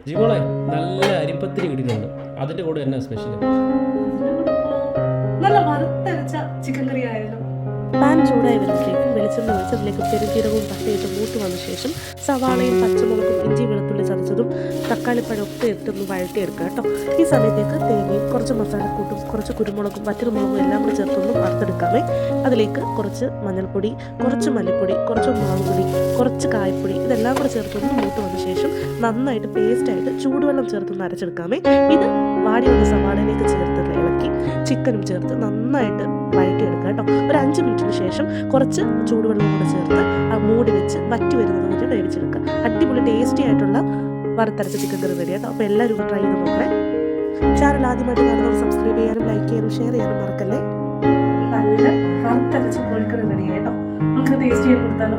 ജിമോളെ നല്ല അരിപ്പത്തിരി കിട്ടിയിട്ടുണ്ട്. അതിന്റെ കൂടെ എന്നാ സ്പെഷ്യൽ? നല്ല വറുത്തരച്ച ചിക്കൻ കറി ആയാലും. പാൻ ചൂടായി വരുമ്പോഴേക്കും വെളിച്ചെണ്ണ ഒഴിച്ച് അതിലേക്ക് പെരുംജീരകവും പട്ടയിട്ട് മൂത്ത് വന്ന ശേഷം സവാളയും പച്ചമുളകും ഇഞ്ചി വെളുത്തുള്ളി ചതച്ചതും തക്കാളിപ്പഴം ഒക്കെ ഇട്ടൊന്ന് വഴറ്റിയെടുക്കുക കേട്ടോ. ഈ സമയത്തേക്ക് തേങ്ങയും കുറച്ച് മസാലക്കൂട്ടും കുറച്ച് കുരുമുളകും വറ്റൽമുളകും എല്ലാം കൂടി ചേർത്തൊന്ന് വറുത്തെടുക്കാമേ. അതിലേക്ക് കുറച്ച് മഞ്ഞൾപ്പൊടി, കുറച്ച് മല്ലിപ്പൊടി, കുറച്ച് മുളക് പൊടി, കുറച്ച് കായപ്പൊടി ഇതെല്ലാം കൂടി ചേർത്തൊന്ന് മൂത്ത് വന്ന ശേഷം നന്നായിട്ട് പേസ്റ്റായിട്ട് ചൂടുവെള്ളം ചേർത്തൊന്ന് അരച്ചെടുക്കാമേ. ഇത് വാടി വന്ന സവാളയിലേക്ക് ചേർത്ത് ഇളക്കി ചിക്കനും ചേർത്ത് നന്നായിട്ട് വഴറ്റിയെടുക്കുക കേട്ടോ. ഒരു 5 മിനിറ്റിന് ശേഷം കുറച്ച് ചൂടുവെള്ളം കൂടെ ചേർത്ത് മൂടി വെച്ച് വറ്റി വരുന്നത് വരെ വേവിച്ചെടുക്കുക. അടിപൊളി ടേസ്റ്റി ആയിട്ടുള്ള വറുത്തരച്ച ചിക്കൻ കറി റെഡി കേട്ടോ. അപ്പോൾ എല്ലാവരും ട്രൈ ചെയ്ത് നോക്കണേ. ചാനൽ ആദ്യമായിട്ട് കാണുന്നവർ സബ്സ്ക്രൈബ് ചെയ്യാനും ലൈക്ക് ചെയ്യാനും ഷെയർ ചെയ്യാനും മറക്കല്ലേ. നല്ല വറുത്തരച്ച കോഴിക്കറി റെഡി കേട്ടോ. നമുക്ക് ടേസ്റ്റ് ചെയ്ത് കൊടുത്താലോ?